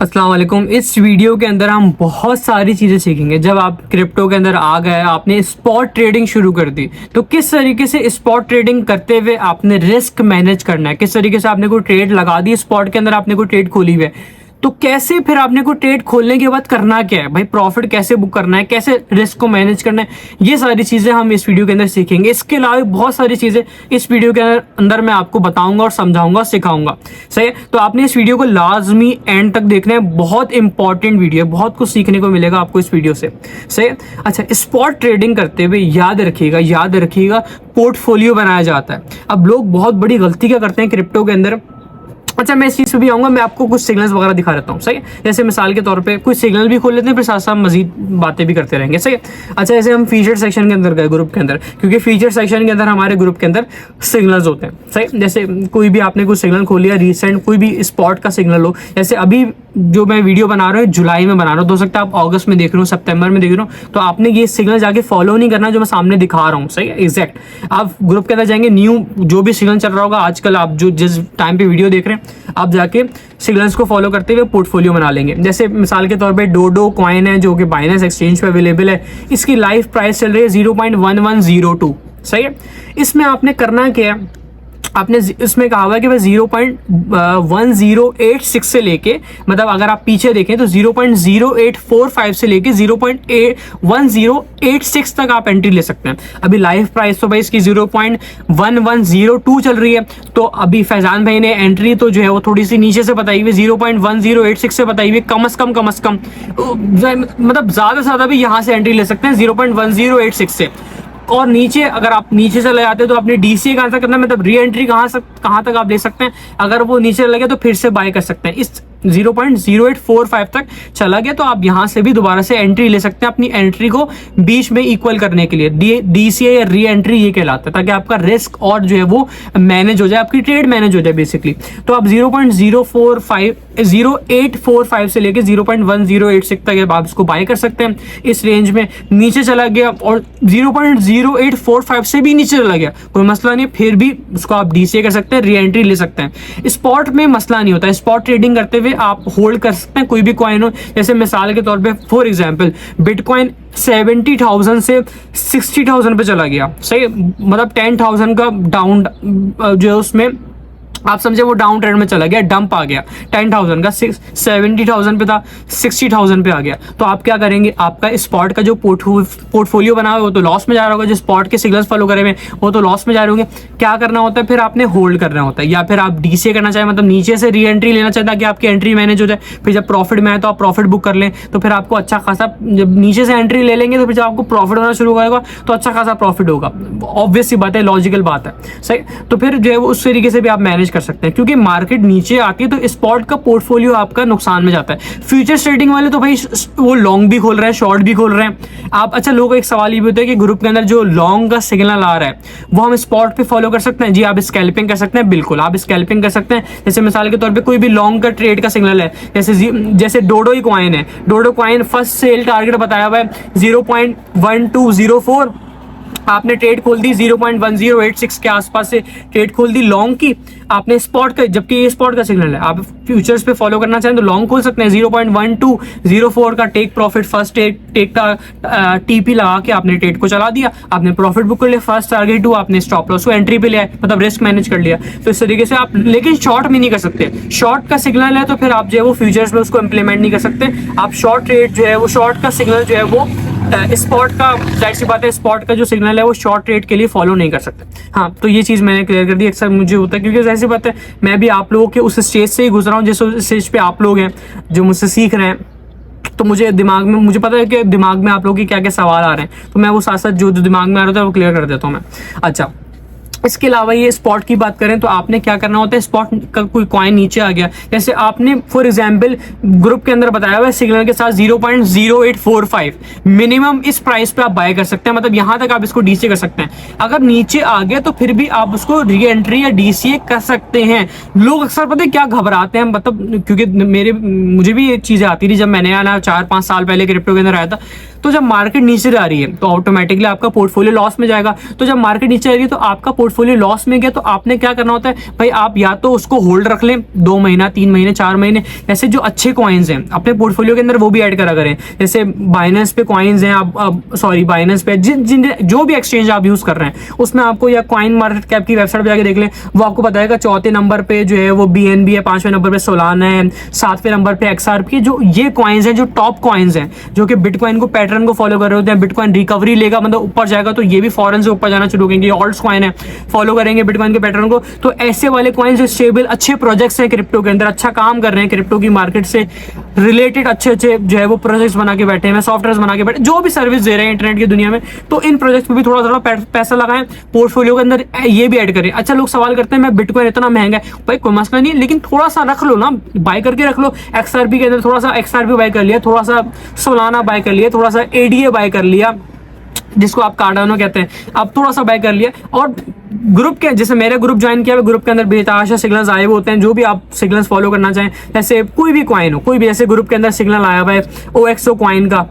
अस्सलाम वालेकुम। इस वीडियो के अंदर हम बहुत सारी चीज़ें सीखेंगे। जब आप क्रिप्टो के अंदर आ गए, आपने स्पॉट ट्रेडिंग शुरू कर दी, तो किस तरीके से स्पॉट ट्रेडिंग करते हुए आपने रिस्क मैनेज करना है, किस तरीके से आपने कोई ट्रेड लगा दी स्पॉट के अंदर, आपने कोई ट्रेड खोली हुई है, तो कैसे फिर आपने को ट्रेड खोलने के बाद करना क्या है भाई, प्रॉफिट कैसे बुक करना है, कैसे रिस्क को मैनेज करना है, ये सारी चीज़ें हम इस वीडियो के अंदर सीखेंगे। इसके अलावा बहुत सारी चीज़ें इस वीडियो के अंदर मैं आपको बताऊंगा और समझाऊंगा, सिखाऊंगा। सही है, तो आपने इस वीडियो को लाजमी एंड तक देखना है। बहुत इंपॉर्टेंट वीडियो है, बहुत कुछ सीखने को मिलेगा आपको इस वीडियो से। सही है। अच्छा, स्पॉट ट्रेडिंग करते हुए याद रखिएगा पोर्टफोलियो बनाया जाता है। अब लोग बहुत बड़ी गलती क्या करते हैं क्रिप्टो के अंदर। अच्छा, मैं इस चीज़ पे भी आऊँगा, मैं आपको कुछ सिग्नल्स वगैरह दिखा देता हूँ। सही है, जैसे मिसाल के तौर पे कुछ सिग्नल भी खोल लेते हैं, फिर साथ साथ मजीद बातें भी करते रहेंगे। सही है। अच्छा, जैसे हम फीचर सेक्शन के अंदर गए, ग्रुप के अंदर, क्योंकि फीचर सेक्शन के अंदर हमारे ग्रुप के अंदर सिग्नल्स होते हैं। सही, जैसे कोई भी आपने कुछ सिग्नल खोल लिया रिसेंट, कोई भी स्पॉट का सिग्नल हो, जैसे अभी जो मैं वीडियो बना रहा हूँ जुलाई में बना रहा हूँ, हो सकता है आप अगस्त में देख रहे हो, सितंबर में देख रहे हो, तो आपने ये सिग्नल जाके फॉलो नहीं करना जो मैं सामने दिखा रहा हूँ। सही है, एग्जैक्ट आप ग्रुप के अंदर जाएंगे, न्यू जो भी सिग्नल चल रहा होगा आजकल, आप जो जिस टाइम पे वीडियो देख रहे हैं, आप जाके सिग्नल्स को फॉलो करते हुए पोर्टफोलियो बना लेंगे। जैसे मिसाल के तौर पे डोडो कॉइन है जो कि बाइनेंस एक्सचेंज पे अवेलेबल है, इसकी लाइव प्राइस चल रही है 0.1102। सही है, इसमें आपने करना क्या है, आपने इसमें कहा हुआ है कि भाई 0.1086 से लेके, मतलब अगर आप पीछे देखें तो 0.0845 से लेके 0.1086 तक आप एंट्री ले सकते हैं। अभी लाइव प्राइस तो भाई इसकी 0.1102 चल रही है, तो अभी फैजान भाई ने एंट्री तो जो है वो थोड़ी सी नीचे से बताई हुई, 0.1086 से बताई हुई, कम से कम मतलब ज्यादा से ज्यादा भी यहाँ से एंट्री ले सकते हैं 0.1086 से। और नीचे अगर आप नीचे से ले आते हैं तो आपने डीसीए कहाँ तक करना है, मतलब री एंट्री कहाँ तक आप ले सकते हैं। अगर वो नीचे लगे तो फिर से बाय कर सकते हैं। इस 0.0845 तक चला गया तो आप यहाँ से भी दोबारा से एंट्री ले सकते हैं, अपनी एंट्री को बीच में इक्वल करने के लिए। डीसीए या री एंट्री ये कहलाता है, ताकि आपका रिस्क और जो है वो मैनेज हो जाए, आपकी ट्रेड मैनेज हो जाए बेसिकली। तो आप 0.0845 से लेके 0.1086 तक आप इसको बाय कर सकते हैं इस रेंज में। नीचे चला गया और 0.0845 से भी नीचे चला गया, कोई मसला नहीं, फिर भी उसको आप डीसीए कर सकते हैं, री एंट्री ले सकते हैं। स्पॉट में मसला नहीं होता, स्पॉट ट्रेडिंग करते हुए आप होल्ड कर सकते हैं कोई भी कॉइन हो। जैसे मिसाल के तौर पे फॉर एग्जांपल बिटकॉइन 70,000 से 60,000 पे चला गया। सही, मतलब 10,000 का डाउन जो है उसमें आप समझे वो डाउन ट्रेंड में चला गया, डंप आ गया 10,000 का, 70,000 पे था 60,000 पे आ गया। तो आप क्या करेंगे, आपका स्पॉट का जो पोर्टफोलियो बना हुआ वो तो लॉस में जा रहा होगा, जो स्पॉट के सिग्नल्स फॉलो करे हुए वो तो लॉस में जा रहे होंगे। क्या करना होता है फिर, आपने होल्ड करना होता है, या फिर आप डीसीए करना चाहे, मतलब नीचे से री एंट्री लेना चाहे ताकि आपकी एंट्री मैनेज हो जाए। फिर जब प्रॉफिट में आए तो आप प्रॉफिट बुक कर लें, तो फिर आपको अच्छा खासा, जब नीचे से एंट्री ले लेंगे तो फिर जब आपको प्रॉफिट होना शुरू होगा तो अच्छा खासा प्रॉफिट होगा। ऑब्वियस सी बात है, लॉजिकल बात है। सही, तो फिर जो है वो उस तरीके से भी आप मैनेज कर सकते हैं, क्योंकि मार्केट नीचे आती है तो स्पॉट का पोर्टफोलियो आपका नुकसान में जाता है। फ्यूचर ट्रेडिंग वाले तो भाई वो लॉन्ग भी खोल रहे हैं, शॉर्ट भी खोल रहे हैं आप। अच्छा, लोगों का एक सवाल ये भी होता है कि ग्रुप के अंदर जो लॉन्ग का सिग्नल आ रहा है वो हम स्पॉट पे फॉलो कर सकते हैं। जी, आप स्कैल्पिंग कर सकते हैं, बिल्कुल आप स्कैल्पिंग कर सकते हैं। जैसे मिसाल के तौर पे कोई भी लॉन्ग का ट्रेड का सिग्नल है, जैसे डोडो ही कॉइन है, डोडो कॉइन फर्स्ट सेल टारगेट बताया हुआ है 0.1204, आपने ट्रेड खोल दी 0.1086 के आसपास से ट्रेड खोल दी लॉन्ग की आपने स्पॉट का, जबकि ये स्पॉट का सिग्नल है। आप फ्यूचर्स पे फॉलो करना चाहें तो लॉन्ग खोल सकते हैं 0.1204 का टेक प्रॉफिट, फर्स्ट टेक का टीपी लगा के आपने ट्रेड को चला दिया, आपने प्रॉफिट बुक कर लिया, फर्स्ट टारगेट हुआ, आपने स्टॉप लॉस को एंट्री पे लिया, मतलब रिस्क मैनेज कर लिया। तो इस तरीके से आप, लेकिन शॉर्ट में नहीं कर सकते। शॉर्ट का सिग्नल है तो फिर आप जो है वो फ्यूचर्स में उसको इंप्लीमेंट नहीं कर सकते। आप शॉर्ट ट्रेड जो है वो, शॉर्ट का सिग्नल जो है वो स्पॉट का, जाहिर सी बात है स्पॉट का जो सिग्नल है वो शॉर्ट ट्रेड के लिए फॉलो नहीं कर सकते। हाँ, तो ये चीज़ मैंने क्लियर कर दी। अक्सर मुझे होता है, क्योंकि जाहिर सी बात है मैं भी आप लोगों के उस स्टेज से ही गुजरा हूँ जिस स्टेज पे आप लोग हैं जो मुझसे सीख रहे हैं। तो मुझे पता है कि दिमाग में आप लोगों के क्या क्या सवाल आ रहे हैं, तो मैं वो साथ साथ जो दिमाग में आ रहा था वो क्लियर कर देता हूँ मैं। अच्छा, इसके अलावा ये स्पॉट की बात करें तो आपने क्या करना होता है, स्पॉट का कोई कॉइन नीचे आ गया, जैसे आपने फॉर एग्जांपल ग्रुप के अंदर बताया हुआ है सिग्नल के साथ 0.0845 मिनिमम इस प्राइस पे आप बाय कर सकते हैं, मतलब यहां तक आप इसको डीसीए कर सकते हैं। अगर नीचे आ गया तो फिर भी आप उसको री एंट्री या डीसीए कर सकते हैं। लोग अक्सर पता है क्या घबराते हैं, मतलब क्योंकि मुझे भी ये चीजें आती थी जब मैंने आना 4-5 साल पहले क्रिप्टो के अंदर आया था, तो जब मार्केट नीचे जा रही है तो ऑटोमेटिकली आपका पोर्टफोलियो लॉस में जाएगा। तो जब मार्केट नीचे आ रही है तो आपका पोर्टफोलियो लॉस में गया, तो आपने क्या करना होता है भाई, आप या तो उसको होल्ड रख लें 2 महीना, 3 महीने, 4 महीने, ऐसे जो अच्छे कॉइन्स हैं अपने पोर्टफोलियो के अंदर वो भी ऐड करा करें। जैसे बाइनेंस पे कॉइन्स हैं, आप सॉरी बाइनेंस पे जिन जो भी एक्सचेंज आप यूज कर रहे हैं उसमें आपको, या कॉइन मार्केट कैप की वेबसाइट पे जाके देख लें, वो आपको बताएगा चौथे नंबर पे जो है वो BNB है, 5वें नंबर पे सोलाना है, 7वें नंबर पे XRP। जो ये कॉइन्स हैं, जो टॉप कॉइन्स हैं, जो कि बिटकॉइन को पैटर्न को फॉलो कर रहे होते हैं, बिटकॉइन रिकवरी लेगा मतलब ऊपर जाएगा तो ये भी फॉरन से ऊपर जाना शुरू करेंगे। ऑल्ट्स कॉइन है, फॉलो करेंगे बिटकॉइन के पैटर्न को। तो ऐसे वाले कॉइन्स जो स्टेबल अच्छे प्रोजेक्ट्स हैं क्रिप्टो के अंदर, अच्छा काम कर रहे हैं, क्रिप्टो की मार्केट से रिलेटेड अच्छे अच्छे जो है वो प्रोजेक्ट्स बना के बैठे हैं, सॉफ्टवेयर बना के बैठे, जो भी सर्विस दे रहे हैं इंटरनेट की दुनिया में, तो इन प्रोजेक्ट्स में भी थोड़ा थोड़ा पैसा लगाएं पोर्टफोलियो के अंदर, ये भी ऐड करें। अच्छा, लोग सवाल करते हैं मैं बिटकॉइन इतना महंगा है, भाई कोई मसला नहीं, लेकिन थोड़ा सा रख लो ना, बाय करके रख लो। XRP के अंदर थोड़ा सा XRP बाय कर लिया, थोड़ा सा सोलाना बाय कर लिया, थोड़ा सा ADA बाय कर लिया, जिसको आप कार्डानो कहते हैं, आप थोड़ा सा बाय कर लिया। और ग्रुप के, जैसे मेरा ग्रुप ज्वाइन किया, ग्रुप के अंदर बेताशा सिग्नल्स आए हुए होते हैं, जो भी आप सिग्नल्स फॉलो करना चाहें, जैसे कोई भी कॉइन हो, कोई भी, जैसे ग्रुप के अंदर सिग्नल आया हुआ है OXO कॉइन का,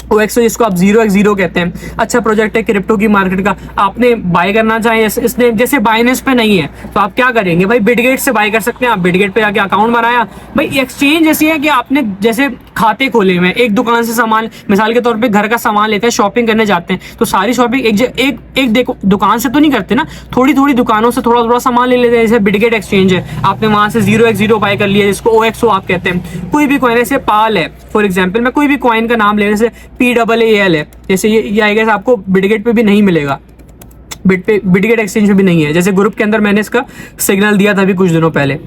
OXO जिसको आप 0x0 कहते हैं, अच्छा प्रोजेक्ट है क्रिप्टो की मार्केट का, आपने बाय करना चाहें, इसने जैसे बाइनेंस पे नहीं है तो आप क्या करेंगे भाई, बिटगेट से बाय कर सकते हैं। आप बिटगेट पे जाके अकाउंट बनाया, भाई एक्सचेंज ऐसी है कि आपने जैसे खाते खोले हुए हैं, एक दुकान से सामान, मिसाल के तौर पे घर का सामान लेते हैं, शॉपिंग करने जाते हैं, तो सारी शॉपिंग एक देखो दुकान से तो नहीं करते ना, थोड़ी थोड़ी दुकानों से थोड़ा थोड़ा सामान ले लेते हैं। जैसे बिटगेट एक्सचेंज है, आपने वहां से 0x0 बाय कर लिया, जिसको OXO आप कहते हैं। कोई भी कॉइन, जैसे पाल है फॉर एग्जाम्पल, मैं कोई भी कॉइन का नाम ले, जैसे PAAL है, जैसे ये आई गेस आपको बिटगेट पे भी नहीं मिलेगा, बिटगेट एक्सचेंज में भी नहीं है। जैसे ग्रुप के अंदर मैंने इसका सिग्नल दिया था अभी कुछ दिनों पहले,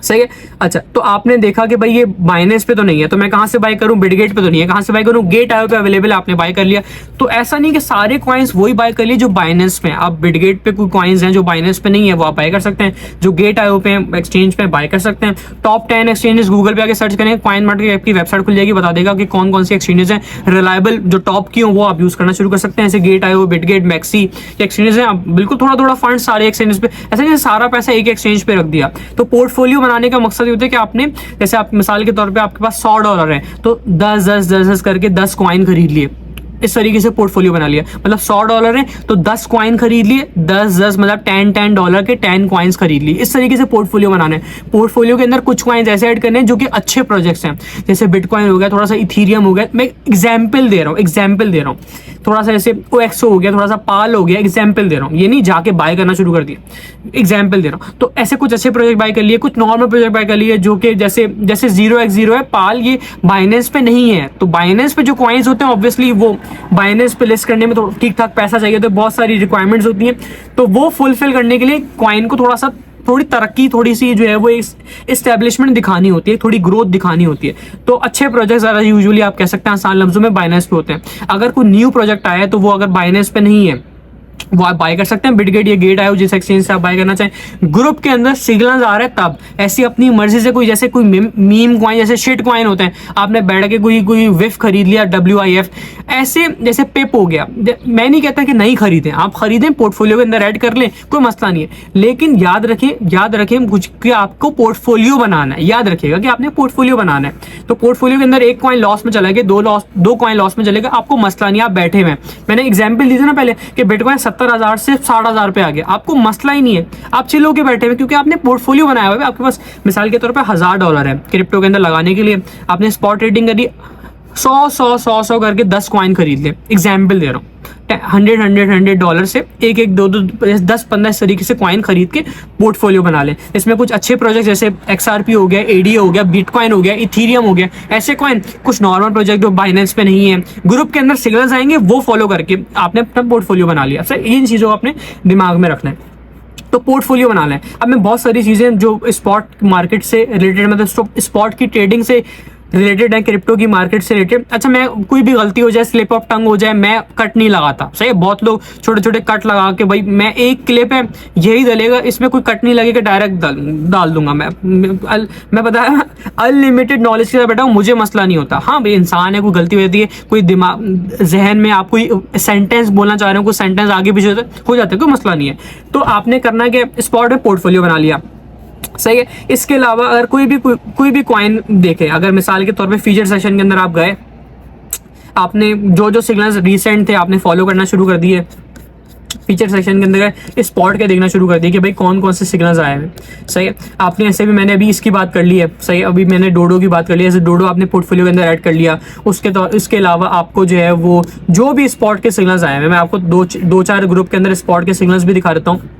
सही है। अच्छा, तो आपने देखा कि भाई ये बाइनेंस पे तो नहीं है, तो मैं कहां से बाय करूं, बिटगेट पे तो नहीं है, कहां से बाय करूं, गेट आयो पे अवेलेबल है, आपने बाय कर लिया। तो ऐसा नहीं कि सारे कॉइन्स वही बाय कर लिए जो बाइनेंस पे, आप बिटगेट पे कोई कॉइन्स हैं जो बाइनेंस पे नहीं है वो आप बाय कर सकते हैं, जो गेट आयो पे एक्सचेंज पे बाय कर सकते हैं। टॉप 10 एक्सचेंजेस गूगल पे आके सर्च करें, कॉइन मार्केट की वेबसाइट खुल जाएगी, बता देगा कि कौन कौन सी एक्सचेंजेस हैं रिलायबल, जो टॉप की हो वो आप यूज करना शुरू कर सकते हैं। जैसे गेट आयो, बिटगेट, मैक्सी एक्सचेंजेस हैं, आप बिल्कुल थोड़ा थोड़ा फंड सारे एक्सचेंजेस पे, ऐसा नहीं सारा पैसा एक एक्सचेंज पे रख दिया। तो पोर्टफोलियो बनाने का मकसद ये होता है कि आपने, जैसे आप मिसाल के तौर पे आपके पास $100 है, तो 10 करके 10 कॉइन खरीद लिए, इस तरीके से पोर्टफोलियो बना लिया। मतलब $100 है तो 10 कॉइन खरीद लिए, 10 मतलब $10 के 10 कॉइन्स खरीद लिए। इस तरीके से पोर्टफोलियो बनाना है। पोर्टफोलियो के अंदर कुछ कॉइन्स ऐसे ऐड करने हैं जो कि अच्छे प्रोजेक्ट्स हैं, जैसे बिटकॉइन हो गया, थोड़ा सा इथीरियम हो गया, मैं एग्जाम्पल दे रहा हूँ, थोड़ा सा ऐसे OXO हो गया, थोड़ा सा पाल हो गया, एग्जाम्पल दे रहा हूँ, ये नहीं जाके बाय करना शुरू कर दिया, एग्जाम्पल दे रहा हूँ। तो ऐसे कुछ अच्छे प्रोजेक्ट बाय कर लिए, कुछ नॉर्मल प्रोजेक्ट बाय कर लिए, जो कि जैसे 0x0 है, पाल, ये बाइनेंस पे नहीं है। तो बाइनेंस पे जो कॉइन्स होते हैं ऑब्वियसली वो बाइनेंस पे लिस्ट करने में तो ठीक ठाक पैसा चाहिए, तो बहुत सारी रिक्वायरमेंट्स होती हैं, तो वो फुलफिल करने के लिए कॉइन को थोड़ी तरक्की, थोड़ी सी जो है वो इस्टेब्लिशमेंट दिखानी होती है, थोड़ी ग्रोथ दिखानी होती है। तो अच्छे प्रोजेक्ट ज़्यादा यूजुअली आप कह सकते हैं आसान लफ्जों में बाइनेंस पे होते हैं। अगर कोई न्यू प्रोजेक्ट आया है तो वो अगर बाइनेंस पे नहीं है वो आप बाय कर सकते हैं, बिटगेट या गेट आयो जिस एक्सचेंज से आप बाय करना चाहें। ग्रुप के अंदर सिग्नल्स आ रहे हैं तब, ऐसी अपनी मर्जी से कोई, जैसे कोई मीम कॉइन, जैसे शिट कॉइन होते हैं, आपने बैठ के कोई विफ खरीद लिया, WIF, ऐसे जैसे पिप हो गया। मैं नहीं कहता कि नहीं खरीदें, आप खरीदें, पोर्टफोलियो के अंदर ऐड कर लें, कोई मसला नहीं है, लेकिन याद रखें कुछ कि आपको पोर्टफोलियो बनाना है, याद रखिएगा कि आपने पोर्टफोलियो बनाना है। तो पोर्टफोलियो के अंदर एक कॉइन लॉस में चला गया, दो कॉइन लॉस में चलेगा, आपको मसला नहीं, आप बैठे हुए। मैंने एग्जाम्पल दी थी ना पहले कि बिटकॉइन 70,000 से 60,000 पे आ गया, आपको मसला ही नहीं है, आप चिल होके बैठे हुए, क्योंकि आपने पोर्टफोलियो बनाया हुआ है। आपके पास मिसाल के तौर पे $1,000 है क्रिप्टो के अंदर लगाने के लिए, आपने स्पॉट ट्रेडिंग करी, 100 करके 10 कॉइन खरीद ले, एग्जाम्पल दे रहा हूँ, $100 से एक 2 10-15 इस तरीके से कॉइन खरीद के पोर्टफोलियो बना लें। इसमें कुछ अच्छे प्रोजेक्ट जैसे XRP हो गया, ADA हो गया, बिटकॉइन हो गया, इथीरियम हो गया, ऐसे कॉइन, कुछ नॉर्मल प्रोजेक्ट जो बाइनेंस पे नहीं है, ग्रुप के अंदर सिग्नल्स आएंगे वो फॉलो करके आपने अपना पोर्टफोलियो बना लिया। सर इन चीज़ों को अपने दिमाग में रखना है, तो पोर्टफोलियो बनाना है। अब मैं बहुत सारी चीज़ें जो स्पॉट मार्केट से रिलेटेड, मतलब स्पॉट की ट्रेडिंग से रिलेटेड है, क्रिप्टो की मार्केट से रिलेटेड। अच्छा, मैं कोई भी गलती हो जाए, स्लिप ऑफ टंग हो जाए, मैं कट नहीं लगाता, सही है। बहुत लोग छोटे छोटे कट लगा के, भाई मैं एक क्लिप है यही डलेगा, इसमें कोई कट नहीं लगेगा, डायरेक्ट डाल दूंगा मैं बताया अनलिमिटेड नॉलेज के साथ बैठा हूँ, मुझे मसला नहीं होता। हाँ भाई, इंसान है, कोई गलती हो जाती है, कोई दिमाग जहन में आप कोई सेंटेंस बोलना चाह रहे हो, कोई सेंटेंस आगे पीछे हो जाता है, कोई मसला नहीं है। तो आपने करना है कि स्पॉट में पोर्टफोलियो बना लिया, सही है। इसके अलावा अगर कोई भी कॉइन देखें, अगर मिसाल के तौर पे फीचर सेशन के अंदर आप गए, आपने जो जो सिग्नल्स रिसेंट थे आपने फॉलो करना शुरू कर दिए, फीचर सेक्शन के अंदर स्पॉट के देखना शुरू कर दिया कि भाई कौन कौन से सिग्नल्स आए हैं, सही है। आपने ऐसे भी, मैंने अभी इसकी बात कर ली है, सही है, अभी मैंने डोडो की बात कर ली है, ऐसे डोडो आपने पोर्टफोलियो के अंदर ऐड कर लिया। इसके अलावा आपको जो है वो जो भी स्पॉट के सिग्नल्स आए हैं, मैं आपको दो चार ग्रुप के अंदर स्पॉट के सिग्नल्स भी दिखा देता हूँ।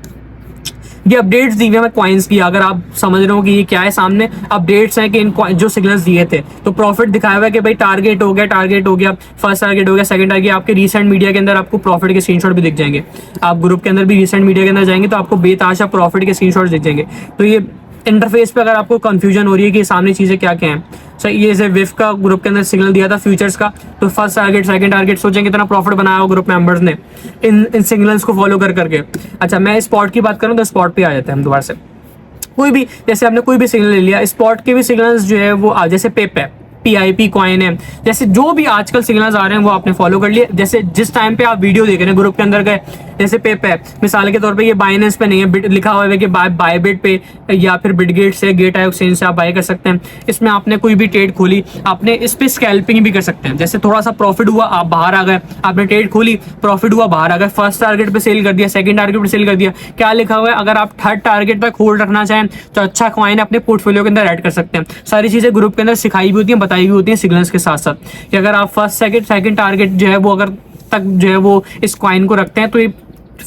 ये अपडेट्स दी हुई है कॉइन्स की, अगर आप समझ रहे हो कि ये क्या है, सामने अपडेट्स हैं कि इन जो सिग्नल्स दिए थे, तो प्रॉफिट दिखाया हुआ है कि भाई टारगेट हो गया, फर्स्ट टारगेट हो गया, सेकंड टारगेट। आपके रीसेंट मीडिया के अंदर आपको प्रॉफिट के स्क्रीनशॉट भी दिख जाएंगे। आप ग्रुप के अंदर भी रीसेंट मीडिया के अंदर जाएंगे तो आपको बेताशा प्रॉफिट के स्क्रीनशॉट दिख जाएंगे। तो ये इंटरफेस पे अगर आपको कंफ्यूजन हो रही है कि सामने चीजें क्या क्या हैं, सही, ये जैसे विफ का ग्रुप के अंदर सिग्नल दिया था फ्यूचर्स का, तो फर्स्ट टारगेट, सेकंड टारगेट, सोचें कितना प्रॉफिट बनाया हो ग्रुप मेंबर्स ने इन सिग्नल्स को फॉलो कर करके। अच्छा, मैं स्पॉट की बात करूं तो स्पॉट पे आ जाते हैं हम दोबारा से। कोई भी, जैसे आपने कोई भी सिग्नल ले लिया, स्पॉट के भी सिग्नल्स जो है वो जैसे पेप है, PIP कॉइन है, जैसे जो भी आजकल सिग्नल्स आ रहे हैं वो आपने फॉलो कर लिए। जैसे जिस टाइम पे आप वीडियो देख रहे हैं ग्रुप के अंदर गए, जैसे पेप है, मिसाल के तौर पे ये बाइनेंस पे नहीं है, लिखा हुआ है कि बायबिट पे या फिर बिटगेट से, गेट एक्सचेंज से आप बाय कर सकते हैं। इसमें आपने कोई भी ट्रेड खोली, आपने इस पे स्कैल्पिंग भी कर सकते हैं। जैसे थोड़ा सा प्रॉफिट हुआ, आप बाहर आ गए, आपने ट्रेड खोली, प्रॉफिट हुआ, बाहर आ गए, फर्स्ट टारगेट पे सेल कर दिया, सेकंड टारगेट पे सेल कर दिया। क्या लिखा हुआ है, अगर आप थर्ड टारगेट तक होल्ड रखना चाहें तो अच्छा कॉइन अपने पोर्टफोलियो के अंदर ऐड कर सकते हैं। सारी चीजें ग्रुप के अंदर सिखाई भी होती हैं, बताई भी होती हैं सिग्नल्स के साथ साथ, कि अगर आप फर्स्ट सेकंड टारगेट जो है वो अगर तक जो है वो इस कॉइन को रखते हैं तो ये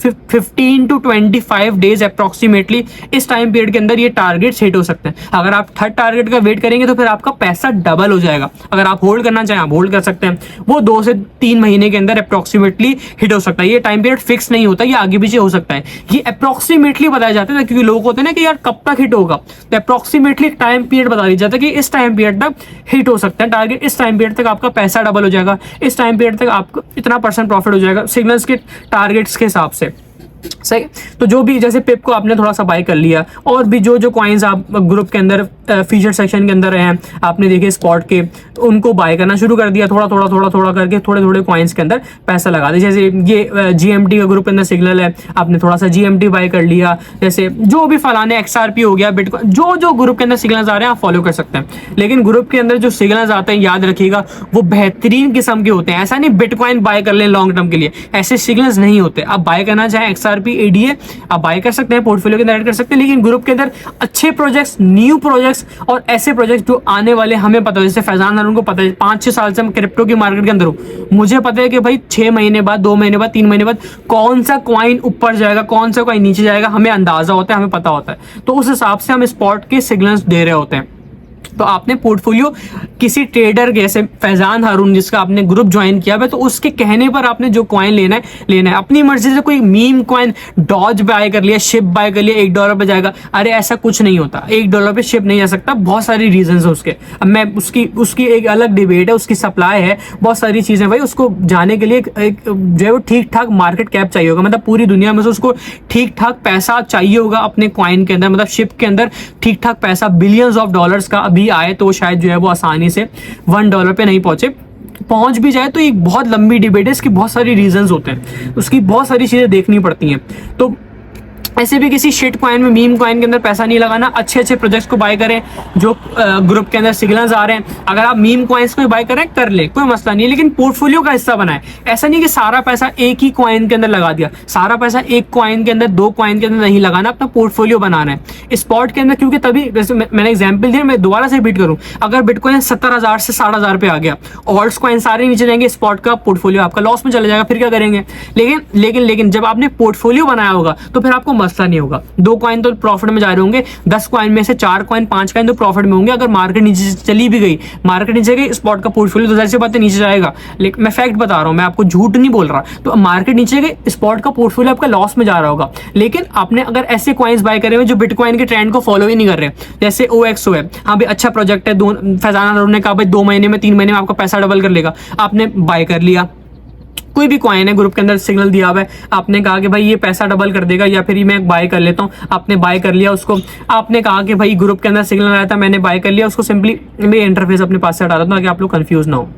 15 to 25 डेज अप्रोक्सीमेटली इस टाइम पीरियड के अंदर ये टारगेट हिट हो सकते हैं। अगर आप थर्ड टारगेट का वेट करेंगे तो फिर आपका पैसा डबल हो जाएगा। अगर आप होल्ड करना चाहें आप होल्ड कर सकते हैं, वो 2 से 3 महीने के अंदर अप्रोक्सीमेटली हिट हो सकता है। ये टाइम पीरियड फिक्स नहीं होता, ये आगे पीछे हो सकता है, ये अप्रोक्सीमेटली बताया जाता है, क्योंकि लोग होते हैं ना कि यार कब तक हिट होगा, तो अप्रोक्सीमेटली टाइम पीरियड बता दिया जाता है कि इस टाइम पीरियड तक हिट हो सकता है टारगेट, इस टाइम पीरियड तक आपका पैसा डबल हो जाएगा, इस टाइम पीरियड तक आपको इतना % प्रॉफिट हो जाएगा सिग्नल्स के टारगेट्स के हिसाब से, सही। तो जो भी, जैसे पेप को आपने थोड़ा सा बाय कर लिया, और भी जो कॉइन्स आप ग्रुप के अंदर फीचर सेक्शन के अंदर हैं आपने देखे स्पॉट के, तो उनको बाय करना शुरू कर दिया, थोड़ा करके थोड़े कॉइन्स के अंदर पैसा लगा दिया। जैसे ये GMT का ग्रुप के अंदर सिग्नल है, आपने थोड़ा सा GMT बाय कर लिया। जैसे जो भी फलाने XRP हो गया, बिटकॉइन, जो ग्रुप के अंदर सिग्नल्स आ रहे हैं आप फॉलो कर सकते हैं। लेकिन ग्रुप के अंदर जो सिग्नल्स आते हैं याद रखिएगा वो बेहतरीन किस्म के होते हैं। ऐसा नहीं बिटकॉइन बाय कर लें लॉन्ग टर्म के लिए, ऐसे सिग्नल्स नहीं होते। आप बाय करना चाहें XRP ADA आप बाय कर सकते हैं, पोर्टफोलियो के अंदर ऐड कर सकते हैं, लेकिन ग्रुप के अंदर अच्छे प्रोजेक्ट्स, न्यू प्रोजेक्ट्स और ऐसे प्रोजेक्ट जो आने वाले हमें पता है, जैसे फैजान हारून को पता है 5-6 साल से मैं क्रिप्टो की मार्केट के अंदर हूँ, मुझे पता है कि भाई 6 महीने बाद, 2 महीने बाद, 3 महीने बाद कौन सा कॉइन ऊपर जाएगा, कौन सा कॉइन नीचे जाएगा, हमें अंदाजा होता है, हमें पता होता है। तो उस हिसाब से हम स्पॉट के सिग्नल्स दे रहे होते हैं। तो आपने पोर्टफोलियो किसी ट्रेडर जैसे फैजान हारून जिसका आपने ग्रुप ज्वाइन किया है, तो उसके कहने पर आपने जो कॉइन लेना है अपनी मर्जी से। कोई मीम कॉइन डॉज बाय कर लिया, शिप बाय कर लिया, $1 पे जाएगा, अरे ऐसा कुछ नहीं होता। $1 पे शिप नहीं जा सकता, बहुत सारी रीजंस है उसके। अब मैं उसकी एक अलग डिबेट है, उसकी सप्लाई है, बहुत सारी चीजें भाई। उसको जाने के लिए एक जो है वो ठीक ठाक मार्केट कैप चाहिए होगा, मतलब पूरी दुनिया में से उसको ठीक ठाक पैसा चाहिए होगा अपने कॉइन के अंदर, मतलब शिप के अंदर ठीक ठाक पैसा बिलियंस ऑफ डॉलर्स का अभी आए तो शायद जो है वो आसानी से $1 पे नहीं पहुंच भी जाए। तो एक बहुत लंबी डिबेट है, इसकी बहुत सारी रीजंस होते हैं, उसकी बहुत सारी चीजें देखनी पड़ती हैं। तो ऐसे भी किसी शिट कॉइन में, मीम कॉइन के अंदर पैसा नहीं लगाना। अच्छे प्रोजेक्ट्स को बाय करें जो ग्रुप के अंदर सिग्नल्स आ रहे हैं। अगर आप मीम कॉइन्स को बाय करें कर ले, कोई मसला नहीं है, लेकिन पोर्टफोलियो का हिस्सा बनाए। ऐसा नहीं कि सारा पैसा एक ही कॉइन के अंदर लगा दिया, सारा पैसा एक कॉइन के अंदर, 2 कॉइन के अंदर नहीं लगाना, अपना पोर्टफोलियो बनाना है स्पॉट के अंदर। क्योंकि तभी, जैसे मैंने एग्जाम्पल दिया, मैं दोबारा से रिपीट करूं, अगर बिटकॉइन 70,000 से 60,000 पे आ गया, ऑल्ट्स कॉइन सारे नीचे जाएंगे, स्पॉट का पोर्टफोलियो आपका लॉस में चला जाएगा, फिर क्या करेंगे। लेकिन जब आपने पोर्टफोलियो बनाया होगा तो फिर आपको मसला नहीं होगा। 2 कॉइन तो प्रॉफिट में जा रहे होंगे, 10 कॉइन में से 4 कॉइन, 5 कॉइन तो प्रॉफिट में होंगे। अगर मार्केट नीचे चली भी गई, मार्केट नीचे गई, स्पॉट का पोर्टफोलियो तो जाहिर सी बात है नीचे जाएगा। लेकिन मैं फैक्ट बता रहा हूं, मैं आपको झूठ नहीं बोल रहा। तो मार्केट नीचे गई, स्पॉट का पोर्टफोलियो आपका लॉस में जा रहा होगा। लेकिन आपने अगर ऐसे कॉइन्स बाय करे हुए जो बिटकॉइन के ट्रेंड को फॉलो ही नहीं कर रहे, जैसे OXO है, हाँ भाई अच्छा प्रोजेक्ट है, फैजान हारून ने कहा भाई 2 महीने में, 3 महीने में आपका पैसा डबल कर लेगा, आपने बाय कर लिया। कोई भी कॉइन है, ग्रुप के अंदर सिग्नल दिया हुआ है, आपने कहा कि भाई ये पैसा डबल कर देगा या फिर ये मैं बाय कर लेता हूँ, आपने बाय कर लिया उसको। आपने कहा कि भाई ग्रुप के अंदर सिग्नल आया था, मैंने बाय कर लिया उसको। सिंपली मैं इंटरफेस अपने पास से हटा देता हूँ ताकि आप लोग कंफ्यूज ना हो।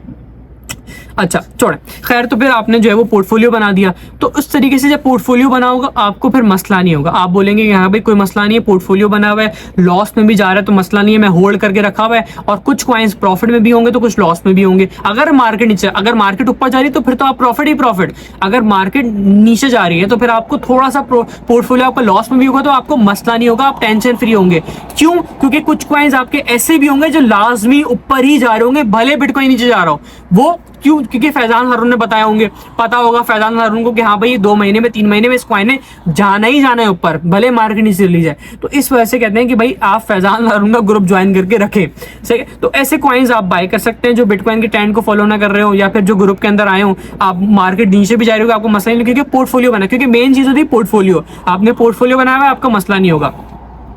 अच्छा छोड़े, खैर तो फिर आपने जो है वो पोर्टफोलियो बना दिया, तो उस तरीके से जब पोर्टफोलियो बना होगा आपको फिर मसला नहीं होगा। आप बोलेंगे कि हाँ भाई कोई मसला नहीं है, पोर्टफोलियो बना हुआ है, लॉस में भी जा रहा है तो मसला नहीं है, मैं होल्ड करके रखा हुआ है, और कुछ कॉइन्स प्रॉफिट में भी होंगे तो कुछ लॉस में भी होंगे। अगर मार्केट नीचे, अगर मार्केट ऊपर जा रही है तो फिर तो आप प्रॉफिट ही प्रॉफिट, अगर मार्केट नीचे जा रही है तो फिर आपको थोड़ा सा पोर्टफोलियो आपका लॉस में भी होगा तो आपको मसला नहीं होगा, आप टेंशन फ्री होंगे। क्यों? क्योंकि कुछ कॉइन्स आपके ऐसे भी होंगे जो लाजमी ऊपर ही जा रहे होंगे, भले बिटकॉइन नीचे जा रहा हो। वो क्यों? क्योंकि फैजान हारून ने बताया होंगे, पता होगा फैजान हारून को कि हाँ भाई 2 महीने में 3 महीने में इस कॉइन ने जाना ही जाना है ऊपर, भले मार्केट नीचे चली जाए। तो इस वजह से कहते हैं कि भाई आप फैजान हारून का ग्रुप ज्वाइन करके रखें। सही है, तो ऐसे कॉइन्स आप बाय कर सकते हैं जो बिटकॉइन के ट्रेंड को फॉलो ना कर रहे हो, या फिर जो ग्रुप के अंदर आए हो, आप मार्केट नीचे भी जा रहे हो आपको मसला नहीं, क्योंकि पोर्टफोलियो बना, क्योंकि मेन चीज होती है पोर्टफोलियो। आपने पोर्टफोलियो बनाया हुआ, आपका मसला नहीं होगा।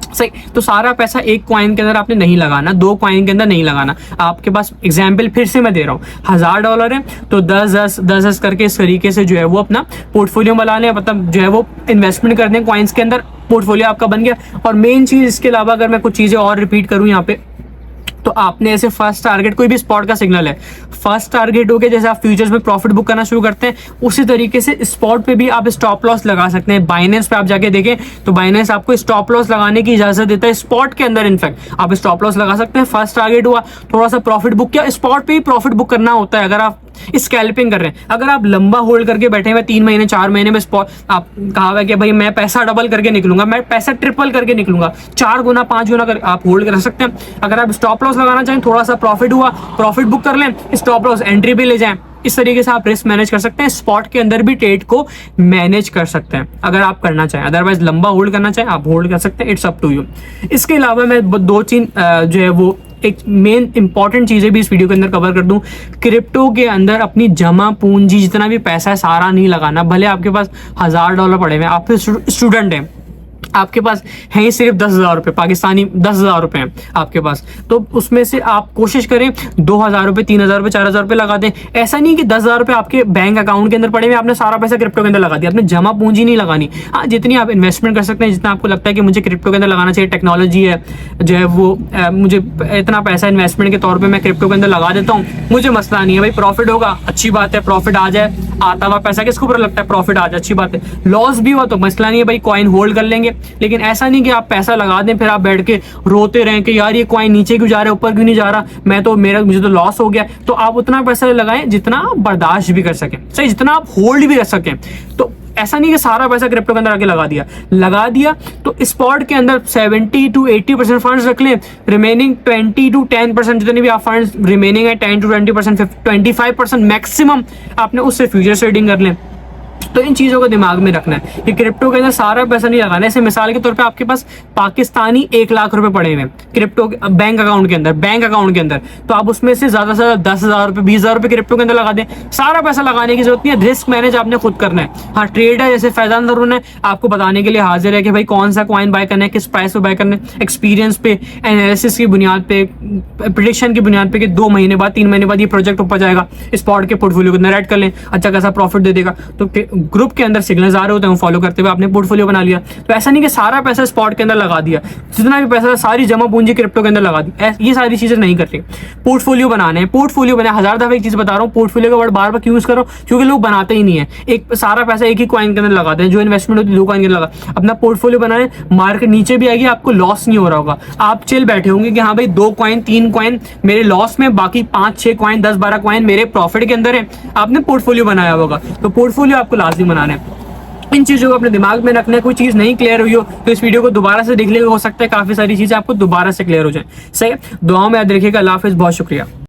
सही, तो सारा पैसा एक कॉइन के अंदर आपने नहीं लगाना, 2 कॉइन के अंदर नहीं लगाना। आपके पास एग्जाम्पल फिर से मैं दे रहा हूँ, $1000 है तो 10 करके इस तरीके से जो है वो अपना पोर्टफोलियो बना लें, मतलब जो है वो इन्वेस्टमेंट कर दें कॉइन्स के अंदर, पोर्टफोलियो आपका बन गया। और मेन चीज इसके अलावा अगर मैं कुछ चीजें और रिपीट करूँ यहाँ पे, तो आपने ऐसे फर्स्ट टारगेट, कोई भी स्पॉट का सिग्नल है, फर्स्ट टारगेट हो गया, जैसे आप फ्यूचर्स में प्रॉफिट बुक करना शुरू करते हैं उसी तरीके से स्पॉट पे भी आप स्टॉप लॉस लगा सकते हैं। बाइनेंस पे आप जाके देखें तो बाइनेंस आपको स्टॉप लॉस लगाने की इजाजत देता है स्पॉट के अंदर। इनफैक्ट आप स्टॉप लॉस लगा सकते हैं। फर्स्ट टारगेट हुआ, थोड़ा सा प्रॉफिट बुक किया, स्पॉट पे ही प्रॉफिट बुक करना होता है अगर आप स्कैल्पिंग कर रहे हैं। अगर आप लंबा होल्ड करके बैठे हुए 3 महीने 4 महीने में स्पॉट, आप कहा हुआ है कि भाई मैं पैसा डबल करके निकलूंगा, मैं पैसा ट्रिपल करके निकलूंगा, 4 गुना 5 गुना कर आप होल्ड कर सकते हैं। अगर आप स्टॉप लॉस लगाना चाहें, थोड़ा सा प्रॉफिट हुआ, प्रॉफिट बुक कर लें, स्टॉप लॉस एंट्री भी ले जाएं। इस तरीके से आप रिस्क मैनेज कर सकते हैं, स्पॉट के अंदर भी ट्रेड को मैनेज कर सकते हैं अगर आप करना चाहें। अदरवाइज लंबा होल्ड करना चाहें आप होल्ड कर सकते हैं, इट्स अप टू यू। इसके अलावा मैं 2 चीज जो है वो एक मेन इंपॉर्टेंट चीजें भी इस वीडियो के अंदर कवर कर दूं। क्रिप्टो के अंदर अपनी जमा पूंजी, जितना भी पैसा है सारा नहीं लगाना। भले आपके पास $1000 पड़े हुए, आप स्टूडेंट हैं, आपके पास है ही सिर्फ 10,000 रुपए, पाकिस्तानी 10,000 रुपए हैं आपके पास, तो उसमें से आप कोशिश करें 2,000 रुपए, 3,000 रुपए, 4,000 रुपए लगा दें। ऐसा नहीं कि 10,000 रुपए आपके बैंक अकाउंट के अंदर पड़े हुए आपने सारा पैसा क्रिप्टो के अंदर लगा दिया, आपने जमा पूंजी नहीं लगानी। हाँ, जितनी आप इन्वेस्टमेंट कर सकते हैं, जितना आपको लगता है कि मुझे क्रिप्टो के अंदर लगाना चाहिए, टेक्नोलॉजी है जो है वो मुझे इतना पैसा इन्वेस्टमेंट के तौर पर मैं क्रिप्टो के अंदर लगा देता हूँ, मुझे मसला नहीं है। भाई प्रॉफिट होगा, अच्छी बात है, प्रॉफिट आ जाए, आता हुआ पैसा किसको बुरा लगता है, प्रॉफिट आ जाए, अच्छी बात है। लॉस भी हुआ तो मसला नहीं है, भाई कॉइन होल्ड कर लेंगे। लेकिन ऐसा नहीं कि आप पैसा लगा दें फिर आप बैठ के रोते रहें कि यार ये कॉइन नीचे क्यों जा रहा है, ऊपर क्यों नहीं जा रहा, मुझे तो लॉस हो गया। तो आप उतना पैसा लगाएं जितना आप बर्दाश्त भी कर सकें, सही, जितना आप होल्ड भी कर सकें। तो ऐसा नहीं कि सारा पैसा क्रिप्टो के अंदर आके लगा दिया तो स्पॉट के अंदर 70 to 80% फंड्स रख लें, रिमेनिंग 20 to 10% जितने भी आप फंड्स रिमेनिंग है 10 to 20%, 25% मैक्सिमम आपने उससे फ्यूचर ट्रेडिंग कर लें। तो इन चीजों को दिमाग में रखना है कि क्रिप्टो के अंदर सारा पैसा नहीं लगाना है। ऐसे मिसाल के तौर पे आपके पास पाकिस्तानी 1 लाख रुपए पड़े हुए हैं क्रिप्टो बैंक अकाउंट के अंदर, तो आप उसमें से ज्यादा से ज्यादा 10,000 रुपए, 20,000 रुपए क्रिप्टो के अंदर लगा दें। सारा पैसा लगाने की जरूरत नहीं है, रिस्क मैनेज आपने खुद करना है। हाँ, ट्रेडर जैसे फैजान हारून है आपको बताने के लिए हाजिर है कि भाई कौन सा कॉइन बाय करना है, किस प्राइस पे बाय करना है, एक्सपीरियंस पे, एनालिसिस की बुनियाद पे, प्रेडिक्शन की बुनियाद पे कि 2 महीने बाद 3 महीने बाद ये प्रोजेक्ट ऊपर जाएगा, स्पॉट के पोर्टफोलियो को ऐड कर लें, अच्छा खासा प्रॉफिट दे देगा। तो ग्रुप के अंदर सिग्नल्स आ रहे होते हैं, फॉलो करते हुए आपने पोर्टफोलियो बना लिया। तो ऐसा नहीं कि सारा पैसा स्पॉट के अंदर लगा दिया, जितना भी पैसा सारी जमा पूंजी क्रिप्टो के अंदर लगा दी, ये सारी चीजें नहीं करती। पोर्टफोलियो बनाने हैं, पोर्टफोलियो बना, 1000 दफा एक चीज बता रहा हूँ, पोर्टफोलियो का वर्ड बार बार क्यों यूज करो, क्योंकि लोग बनाते ही नहीं है। एक सारा पैसा एक ही कॉइन के अंदर लगाते हैं, जो इन्वेस्टमेंट होती है 2 कॉइन के अंदर लगा। अपना पोर्टफोलियो बनाने, मार्केट नीचे भी आएगी, आपको लॉस नहीं हो रहा होगा, आप चिल बैठे होंगे कि हाँ भाई 2 कॉइन 3 कॉइन मेरे लॉस में, बाकी 5-6 कॉइन 10-12 कॉइन मेरे प्रॉफिट के अंदर है। आपने पोर्टफोलियो बनाया होगा, तो पोर्टफोलियो आपको लाजमी बनाना है। इन चीजों को अपने दिमाग में रखना है। कोई चीज नहीं क्लियर हुई हो तो इस वीडियो को दोबारा से देख ले, हो सकता है काफी सारी चीजें आपको दोबारा से क्लियर हो जाए। सही है, दुआओं में याद रखिएगा। अल्लाह हाफिज, बहुत शुक्रिया।